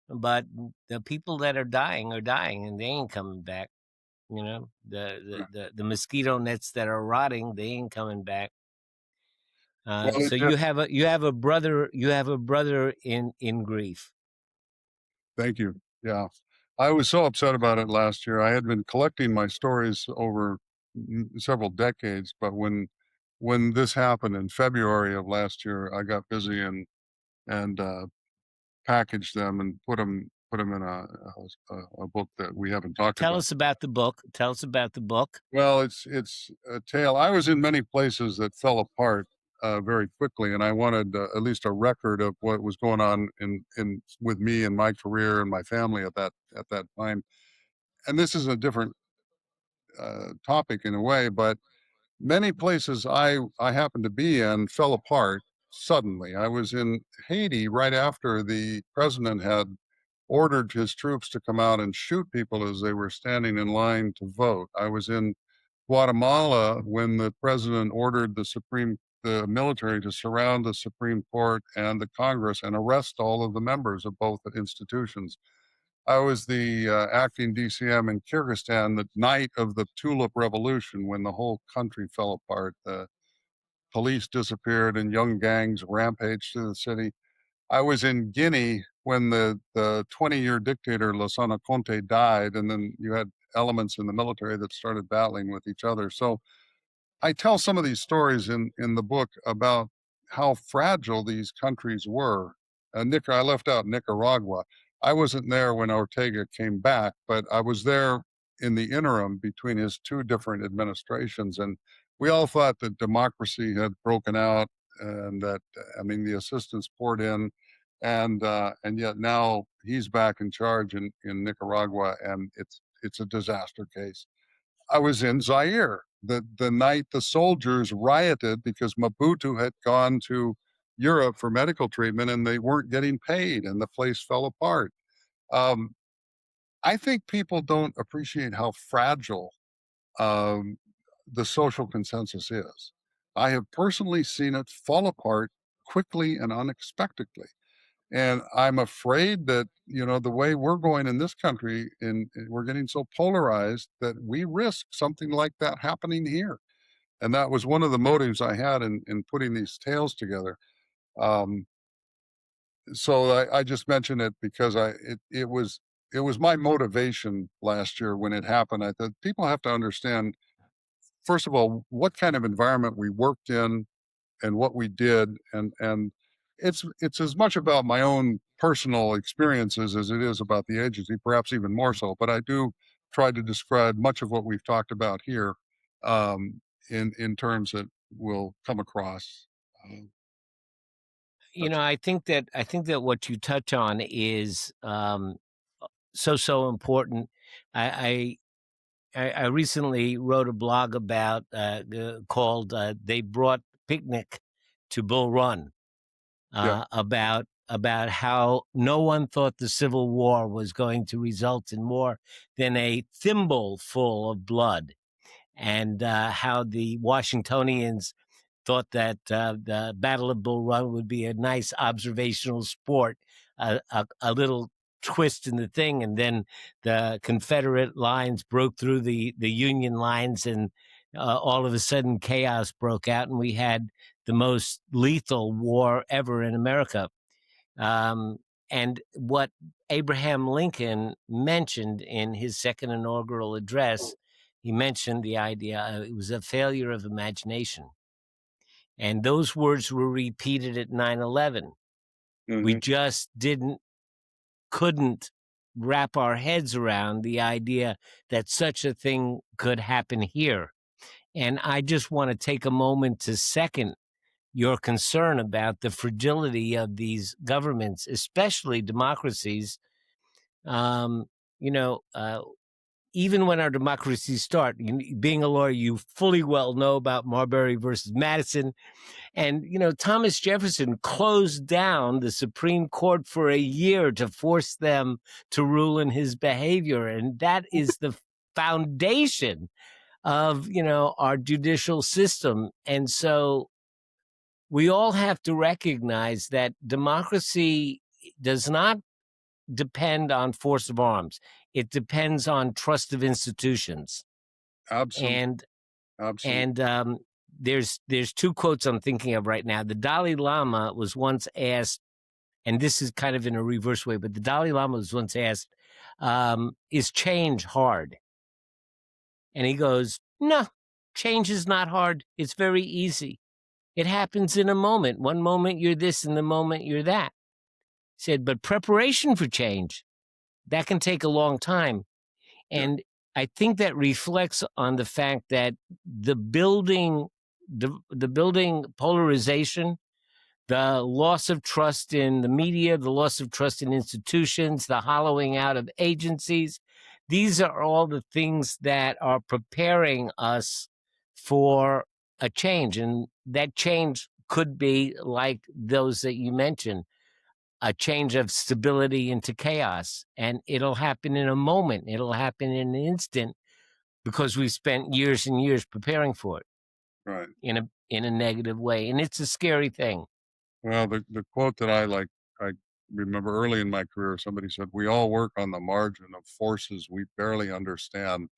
But the people that are dying, and they ain't coming back. Yeah. The mosquito nets that are rotting, they ain't coming back. Well, So you have a brother in grief. thank you. Yeah. I was so upset about it last year. I had been collecting my stories over several decades, but when this happened in February of last year, I got busy and packaged them and put them in a book that we haven't talked Tell about. us about the book. Tell us about the book. Well, it's a tale. I was in many places that fell apart very quickly, and I wanted at least a record of what was going on in with me and my career and my family at that time. And this is a different topic in a way, but many places I happened to be in fell apart suddenly. I was in Haiti right after the president had ordered his troops to come out and shoot people as they were standing in line to vote. I was in Guatemala when the president ordered the military to surround the Supreme Court and the Congress and arrest all of the members of both institutions. I was the acting DCM in Kyrgyzstan the night of the Tulip Revolution when the whole country fell apart. The police disappeared and young gangs rampaged through the city. I was in Guinea when the 20-year dictator Lassana Conte died, and then you had elements in the military that started battling with each other. So I tell some of these stories in the book about how fragile these countries were. I left out Nicaragua. I wasn't there when Ortega came back, but I was there in the interim between his two different administrations. And we all thought that democracy had broken out and that, the assistance poured in. And yet now he's back in charge in Nicaragua, and it's a disaster case. I was in Zaire the night the soldiers rioted because Mobutu had gone to Europe for medical treatment and they weren't getting paid and the place fell apart. Um, I think people don't appreciate how fragile um, the social consensus is. I have personally seen it fall apart quickly and unexpectedly. And I'm afraid that, the way we're going in this country, we're getting so polarized that we risk something like that happening here. And that was one of the motives I had in putting these tales together. Um, so I just mentioned it because it was my motivation last year when it happened. I thought people have to understand, first of all, what kind of environment we worked in and what we did, and it's as much about my own personal experiences as it is about the agency, perhaps even more so. But I do try to describe much of what we've talked about here in terms that will come across. That's I think that what you touch on is so important. I recently wrote a blog about called "They Brought Picnic to Bull Run," yeah, about how no one thought the Civil War was going to result in more than a thimble full of blood, and how the Washingtonians thought that the Battle of Bull Run would be a nice observational sport, a little twist in the thing, and then the Confederate lines broke through the Union lines, and all of a sudden chaos broke out, and we had the most lethal war ever in America. Um, and what Abraham Lincoln mentioned in his second inaugural address, he mentioned the idea it was a failure of imagination. And those words were repeated at 9/11. We hmm just couldn't wrap our heads around the idea that such a thing could happen here. And I just want to take a moment to second your concern about the fragility of these governments, especially democracies. Um, you know, uh, Even when our democracies start, being a lawyer, you fully well know about Marbury versus Madison. And, Thomas Jefferson closed down the Supreme Court for a year to force them to rule in his behavior. And that is the foundation of, our judicial system. And so we all have to recognize that democracy does not depend on force of arms. It depends on trust of institutions. absolutely, And absolutely, and there's two quotes I'm thinking of right now. The Dalai Lama was once asked, and this is kind of in a reverse way, but the Dalai Lama was once asked, "Is change hard?" And he goes, "No, change is not hard. It's very easy. It happens in a moment. One moment you're this, and the moment you're that." He said, "But preparation for change, that can take a long time." yeah, And I think that reflects on the fact that the building, the building polarization, the loss of trust in the media, the loss of trust in institutions, the hollowing out of agencies, these are all the things that are preparing us for a change. And that change could be like those that you mentioned. a change of stability into chaos, and it'll happen in a moment. It'll happen in an instant because we spent years and years preparing for it Right. in a negative way, and it's a scary thing. Well, the quote that I remember early in my career, somebody said, "We all work on the margin of forces we barely understand."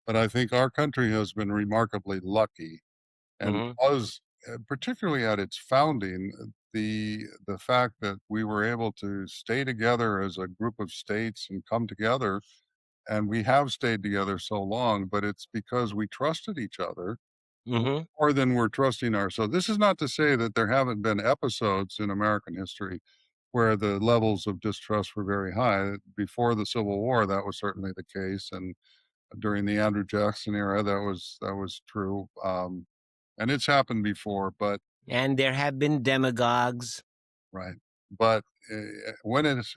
But I think our country has been remarkably lucky, and Hmm. was particularly at its founding, the fact that we were able to stay together as a group of states and come together, and we have stayed together so long, but it's because we trusted each other Hmm. more than we're trusting ourselves. This is not to say that there haven't been episodes in American history where the levels of distrust were very high. Before the Civil War, that was certainly the case, and during the Andrew Jackson era, that was true. And it's happened before, but And there have been demagogues. right. But when it's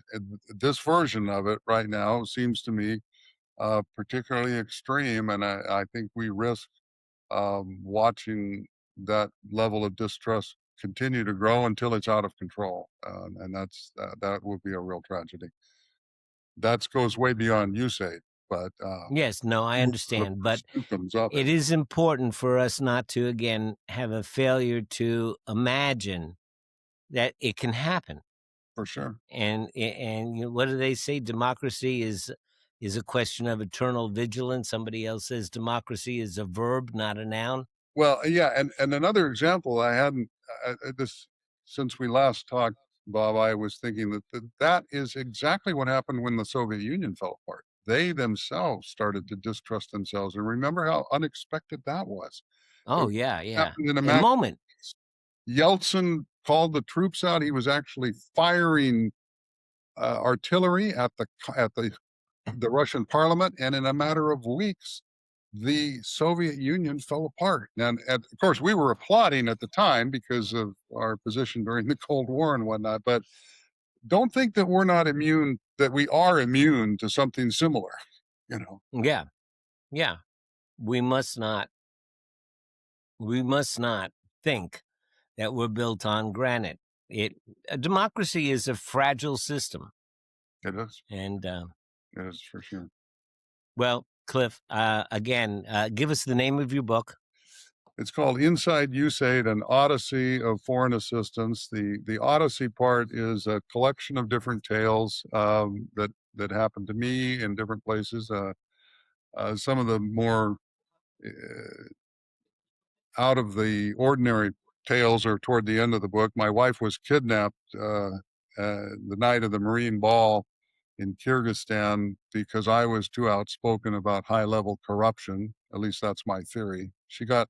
this version of it right now seems to me particularly extreme, and I think we risk watching that level of distrust continue to grow until it's out of control, and that would be a real tragedy. That goes way beyond USAID, but Yes, no, I the understand, but symptoms of it it is important for us not to again have a failure to imagine that it can happen. for sure. And what do they say? Democracy is a question of eternal vigilance. Somebody else says democracy is a verb, not a noun. Well, yeah, and another example I hadn't this since we last talked, Bob. I was thinking that is exactly what happened when the Soviet Union fell apart. They themselves started to distrust themselves, and remember how unexpected that was. It Oh yeah, yeah. happened in a A matter of moment. weeks. Yeltsin called the troops out. He was actually firing artillery at the Russian parliament, and in a matter of weeks, the Soviet Union fell apart. And of course, we were applauding at the time because of our position during the Cold War and whatnot. But don't think that we're not immune, that we are immune to something similar. You know, Yeah, yeah. We must not. We must not think that we're built on granite. It A democracy is a fragile system, it is. and It is for sure. well, Cliff, again, give us the name of your book. It's called Inside USAID, an Odyssey of Foreign Assistance. The Odyssey part is a collection of different tales that happened to me in different places. Some of the more uh, out of the ordinary tales are toward the end of the book. My wife was kidnapped the night of the Marine Ball in Kyrgyzstan because I was too outspoken about high level corruption. At least that's my theory. She got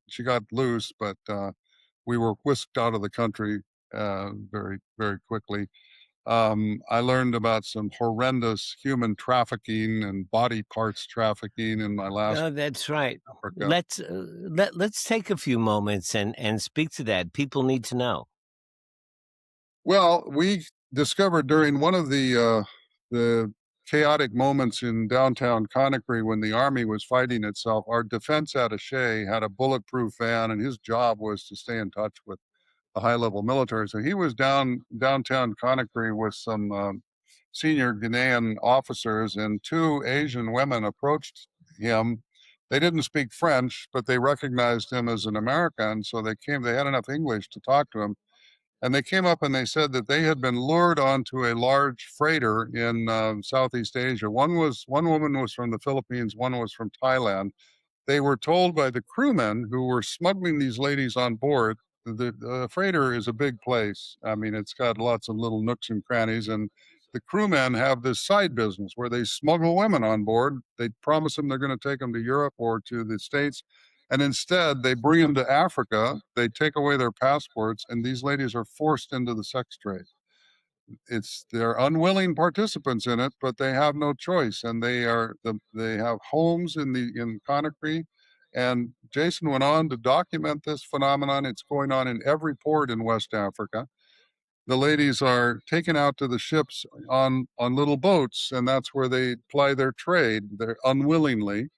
loose, but we were whisked out of the country very very quickly. I learned about some horrendous human trafficking and body parts trafficking in my last Oh, that's right. Africa. Let's take a few moments and speak to that. People need to know. Well, we discovered during one of the chaotic moments in downtown Conakry when the army was fighting itself, our defense attaché had a bulletproof van, and his job was to stay in touch with the high-level military. So he was downtown Conakry with some senior Ghanaian officers, and two Asian women approached him. They didn't speak French, but they recognized him as an American, so they came. They had enough English to talk to him, and they came up and they said that they had been lured onto a large freighter in Southeast Asia. One woman was from the Philippines, one was from Thailand. They were told by the crewmen who were smuggling these ladies on board. The freighter is a big place. I mean, it's got lots of little nooks and crannies, and the crewmen have this side business where they smuggle women on board. They promise them they're going to take them to Europe or to the States, and instead they bring them to Africa. They take away their passports, and these ladies are forced into the sex trade. They're unwilling participants in it, but they have no choice, and they have homes in Conakry. And Jason went on to document this phenomenon. It's going on in every port in West Africa. The ladies are taken out to the ships on little boats, and that's where they ply their trade. They're unwillingly,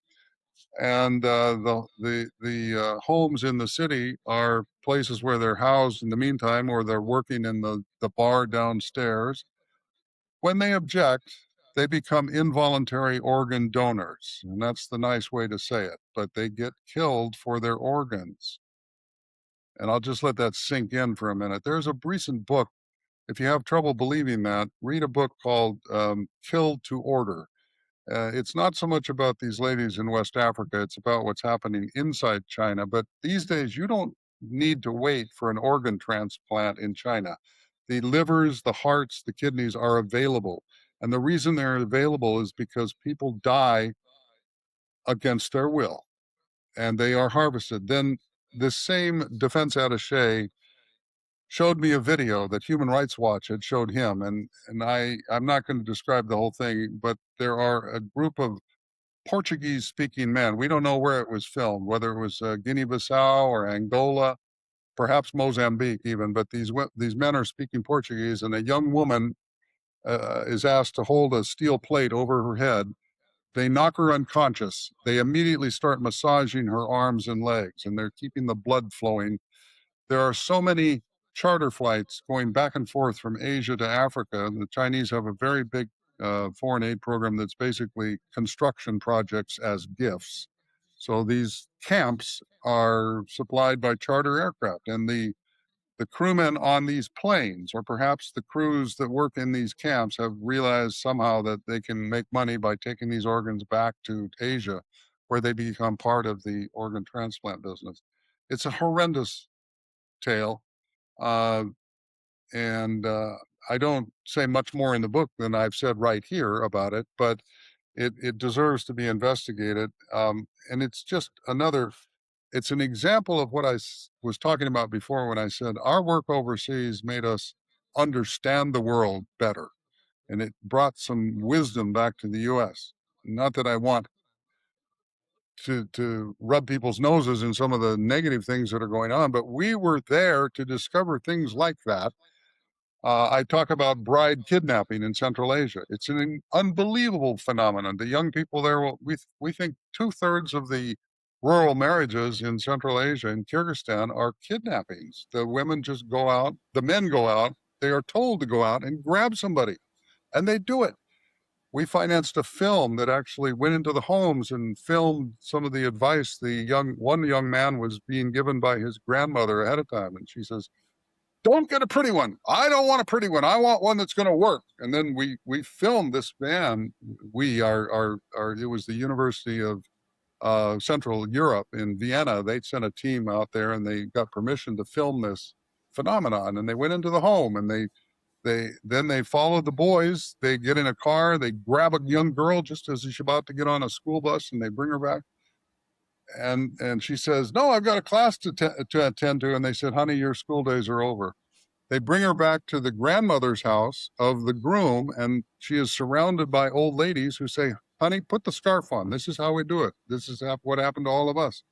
and the homes in the city are places where they're housed in the meantime, or they're working in the bar downstairs. When they object, they become involuntary organ donors. And that's the nice way to say it. But they get killed for their organs. And I'll just let that sink in for a minute. There's a recent book. If you have trouble believing that, read a book called Killed to Order. It's not so much about these ladies in West Africa, it's about what's happening inside China. But these days, you don't need to wait for an organ transplant in China. The livers, the hearts, the kidneys are available. And the reason they're available is because people die against their will and they are harvested. Then this same defense attaché showed me a video that Human Rights Watch had showed him. I'm not going to describe the whole thing, but there are a group of Portuguese speaking men. We don't know where it was filmed, whether it was Guinea-Bissau or Angola, perhaps Mozambique even, but these men are speaking Portuguese, and a young woman is asked to hold a steel plate over her head. They knock her unconscious. They immediately start massaging her arms and legs, and they're keeping the blood flowing. There are so many charter flights going back and forth from Asia to Africa. The Chinese have a very big foreign aid program that's basically construction projects as gifts. So these camps are supplied by charter aircraft, and the crewmen on these planes, or perhaps the crews that work in these camps, have realized somehow that they can make money by taking these organs back to Asia, where they become part of the organ transplant business. It's a horrendous tale. Uh, and I don't say much more in the book than I've said right here about it, but it deserves to be investigated. And it's just it's an example of what I was talking about before when I said our work overseas made us understand the world better. And it brought some wisdom back to the US. Not that I want to rub people's noses in some of the negative things that are going on, but we were there to discover things like that. I talk about bride kidnapping in Central Asia. It's an unbelievable phenomenon. The young people there, we think 2/3 of the rural marriages in Central Asia and Kyrgyzstan are kidnappings. The women just go out, the men go out, they are told to go out and grab somebody, and they do it. We financed a film that actually went into the homes and filmed some of the advice one young man was being given by his grandmother ahead of time. And she says, "Don't get a pretty one. I don't want a pretty one. I want one that's going to work." And then we filmed this man. It was the University of Central Europe in Vienna. They sent a team out there and they got permission to film this phenomenon. And they went into the home and they followed the boys. They get in a car. They grab a young girl just as she's about to get on a school bus, and they bring her back. And she says, "No, I've got a class to attend to." And they said, "Honey, your school days are over." They bring her back to the grandmother's house of the groom, and she is surrounded by old ladies who say, "Honey, put the scarf on. This is how we do it. This is what happened to all of us."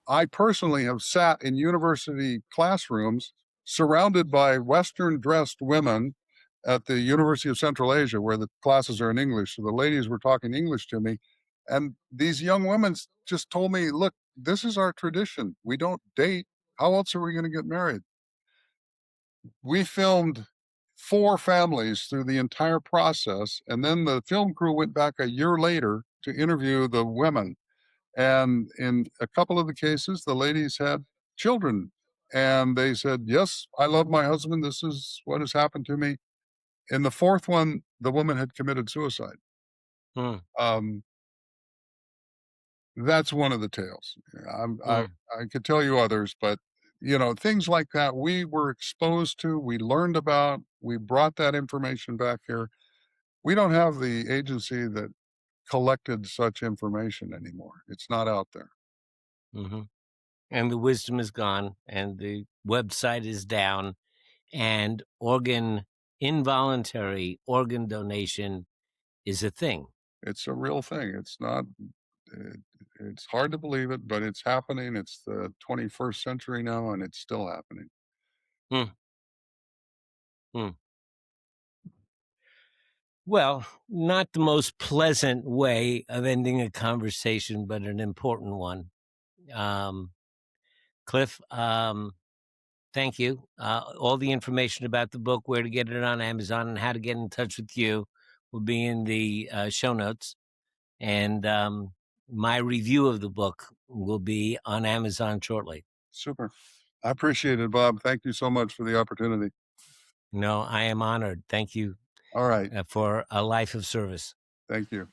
I personally have sat in university classrooms surrounded by Western dressed women at the University of Central Asia, where the classes are in English. So the ladies were talking English to me. And these young women just told me, "Look, this is our tradition. We don't date. How else are we going to get married?" We filmed 4 families through the entire process. And then the film crew went back a year later to interview the women. And in a couple of the cases, the ladies had children. And they said, "Yes, I love my husband. This is what has happened to me." In the 4th one, the woman had committed suicide. Hmm. Um, that's one of the tales. Hmm. I could tell you others, but things like that we were exposed to, we learned about, we brought that information back here. We don't have the agency that collected such information anymore. It's not out there. Hmm. And the wisdom is gone, and the website is down, and involuntary organ donation is a thing. It's a real thing. It's not. It, it's hard to believe it, but it's happening. It's the 21st century now, and it's still happening. Hmm. Hmm. Well, not the most pleasant way of ending a conversation, but an important one. Cliff, Thank you. All the information about the book, where to get it on Amazon, and how to get in touch with you will be in the show notes. And my review of the book will be on Amazon shortly. Super. I appreciate it, Bob. Thank you so much for the opportunity. No, I am honored. Thank you All right. for a life of service. Thank you.